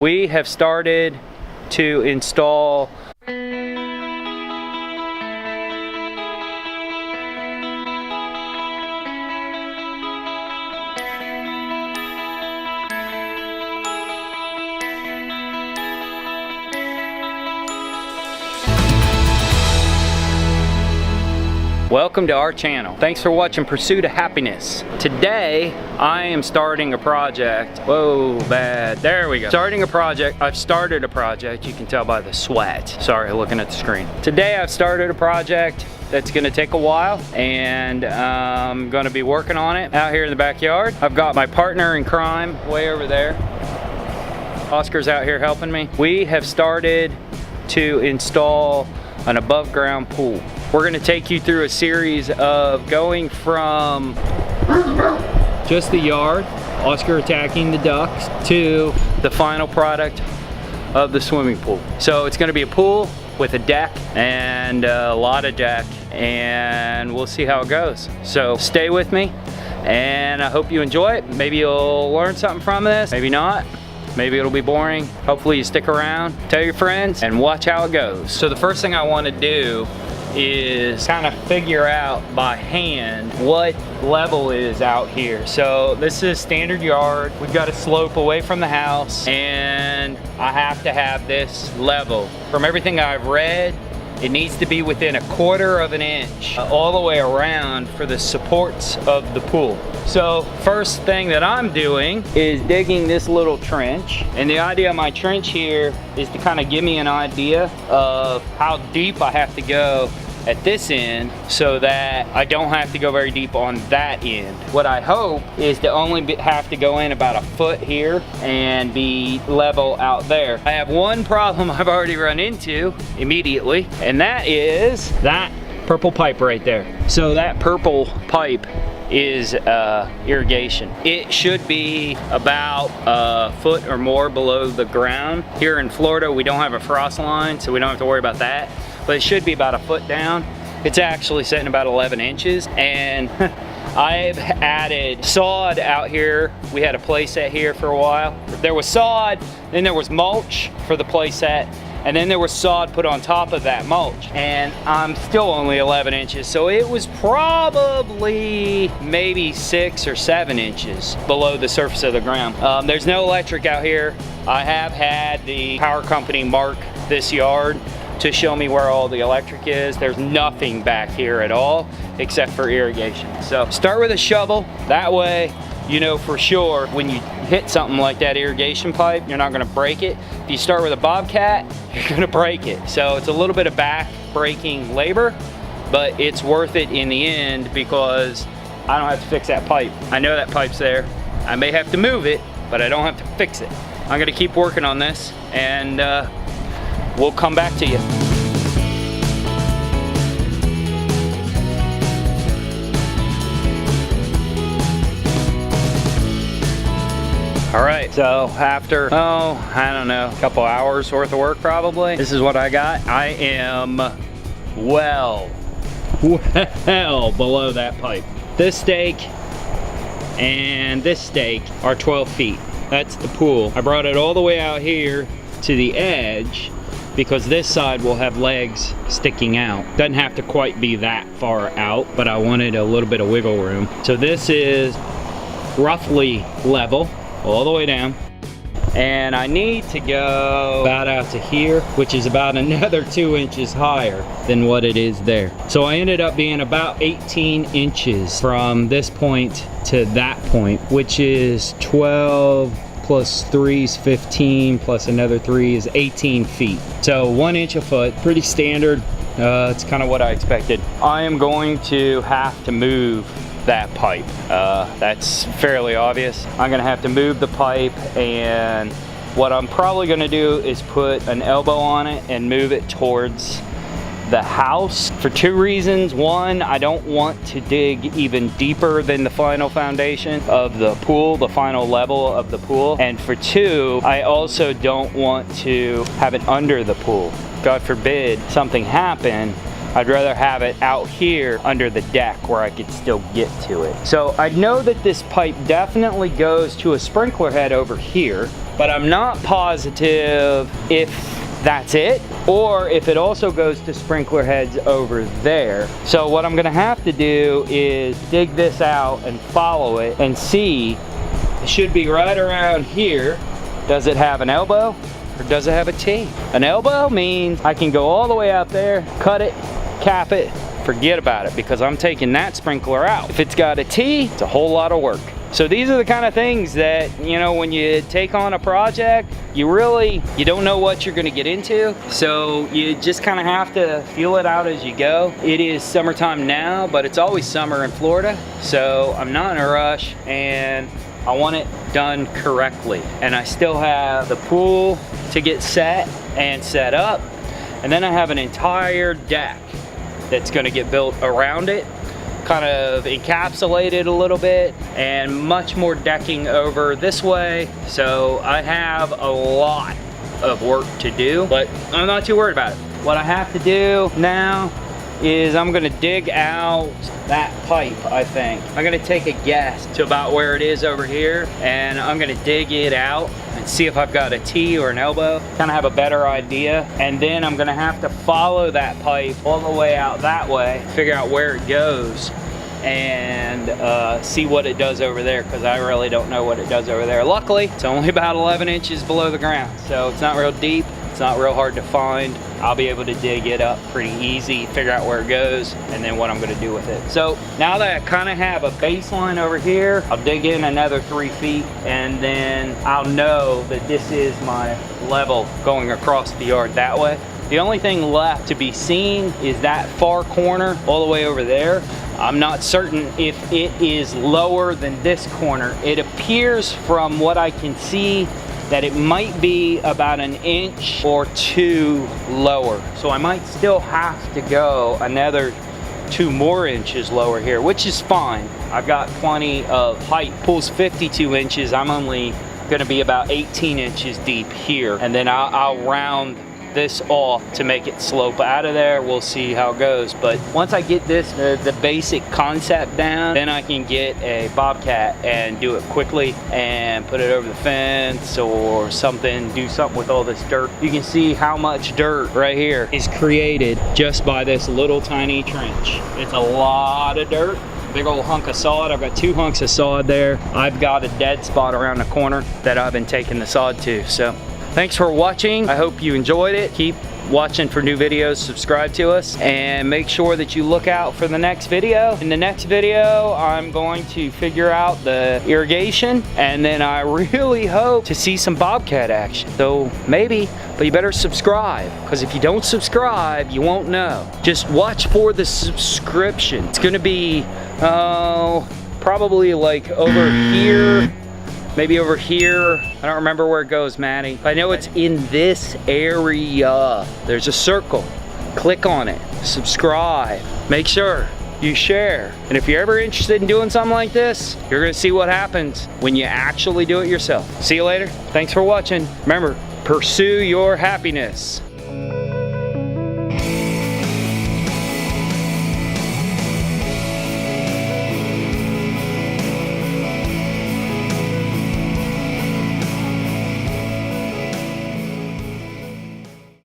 We have started to install Welcome to our channel. Thanks for watching Pursuit of Happiness. Today, I am starting a project. Whoa, bad. There we go. Starting a project. I've started a project. You can tell by the sweat. Sorry, looking at the screen. Today, I've started a project that's gonna take a while, and I'm gonna be working on it out here in the backyard. I've got my partner in crime way over there. Oscar's out here helping me. We have started to install an above ground pool. We're gonna take you through a series of going from just the yard, Oscar attacking the ducks, to the final product of the swimming pool. So it's gonna be a pool with a deck and a lot of deck, and we'll see how it goes. So stay with me, and I hope you enjoy it. Maybe you'll learn something from this, maybe not. Maybe it'll be boring. Hopefully you stick around, tell your friends, and watch how it goes. So the first thing I wanna do is kind of figure out by hand what level is out here. So this is standard yard. We've got a slope away from the house, and I have to have this level. From everything I've read, it needs to be within 1/4 of an inch all the way around for the supports of the pool. So first thing that I'm doing is digging this little trench, and the idea of my trench here is to kind of give me an idea of how deep I have to go at this end so that I don't have to go very deep on that end. What I hope is to only have to go in about 1 foot here and be level out there. I have one problem I've already run into immediately, and that is that purple pipe right there. So that purple pipe is irrigation. It should be about 1 foot or more below the ground. Here in Florida, we don't have a frost line, so we don't have to worry about that, but it should be about 1 foot down. It's actually sitting about 11 inches, and I've added sod out here. We had a play set here for a while. There was sod, then there was mulch for the play set, and then there was sod put on top of that mulch, and I'm still only 11 inches, so it was probably maybe 6 or 7 inches below the surface of the ground. There's no electric out here. I have had the power company mark this yard to show me where all the electric is. There's nothing back here at all except for irrigation. So start with a shovel. That way you know for sure when you hit something like that irrigation pipe, you're not gonna break it. If you start with a bobcat, you're gonna break it. So it's a little bit of back breaking labor, but it's worth it in the end because I don't have to fix that pipe. I know that pipe's there. I may have to move it, but I don't have to fix it. I'm gonna keep working on this, and we'll come back to you. All right, so after, I don't know, a couple hours worth of work probably, this is what I got. I am well below that pipe. This stake and this stake are 12 feet. That's the pool. I brought it all the way out here to the edge because this side will have legs sticking out. Doesn't have to quite be that far out, but I wanted a little bit of wiggle room. So this is roughly level all the way down, and I need to go about out to here, which is about another 2 inches higher than what it is there. So I ended up being about 18 inches from this point to that point, which is 12 plus 3 is 15, plus another 3 is 18 feet. So 1 inch a foot, pretty standard. It's kind of what I expected. I am going to have to move that pipe. That's fairly obvious. I'm gonna have to move the pipe, and what I'm probably gonna do is put an elbow on it and move it towards the house for 2 reasons. One, I don't want to dig even deeper than the final foundation of the pool, the final level of the pool. And for 2, I also don't want to have it under the pool. God forbid something happen I'd rather have it out here under the deck where I could still get to it. So I know that this pipe definitely goes to a sprinkler head over here, but I'm not positive if that's it, or if it also goes to sprinkler heads over there. So what I'm gonna have to do is dig this out and follow it and see. It should be right around here. Does it have an elbow or does it have a T? An elbow means I can go all the way out there, cut it, cap it, forget about it, because I'm taking that sprinkler out. If it's got a T, it's a whole lot of work. So these are the kind of things that, you know, when you take on a project, you don't know what you're gonna get into. So you just kind of have to feel it out as you go. It is summertime now, but it's always summer in Florida. So I'm not in a rush and I want it done correctly. And I still have the pool to get set and set up. And then I have an entire deck that's gonna get built around it, kind of encapsulated a little bit, and much more decking over this way. So I have a lot of work to do, but I'm not too worried about it. What I have to do now is I'm gonna dig out that pipe, I think. I'm gonna take a guess to about where it is over here, and I'm gonna dig it out and see if I've got a T or an elbow, kind of have a better idea. And then I'm gonna have to follow that pipe all the way out that way, figure out where it goes, and see what it does over there, because I really don't know what it does over there. Luckily, it's only about 11 inches below the ground, so it's not real deep. It's not real hard to find. I'll be able to dig it up pretty easy, figure out where it goes, and then what I'm gonna do with it. So now that I kind of have a baseline over here, I'll dig in another 3 feet, and then I'll know that this is my level going across the yard that way. The only thing left to be seen is that far corner all the way over there. I'm not certain if it is lower than this corner. It appears from what I can see that it might be about 1 inch or 2 lower. So I might still have to go another 2 more inches lower here, which is fine. I've got plenty of height. Pool's 52 inches. I'm only gonna be about 18 inches deep here. And then I'll round this off to make it slope out of there. We'll see how it goes. But once I get this, the basic concept down, then I can get a bobcat and do it quickly and put it over the fence or something, do something with all this dirt. You can see how much dirt right here is created just by this little tiny trench. It's a lot of dirt. Big old hunk of sod. I've got 2 hunks of sod there. I've got a dead spot around the corner that I've been taking the sod to. So thanks for watching. I hope you enjoyed it. Keep watching for new videos, subscribe to us, and make sure that you look out for the next video. In the next video, I'm going to figure out the irrigation, and then I really hope to see some bobcat action. So maybe, but you better subscribe, because if you don't subscribe, you won't know. Just watch for the subscription. It's gonna be, probably like over here, maybe over here. I don't remember where it goes, Maddie. I know it's in this area. There's a circle. Click on it. Subscribe. Make sure you share. And if you're ever interested in doing something like this, you're gonna see what happens when you actually do it yourself. See you later. Thanks for watching. Remember, pursue your happiness.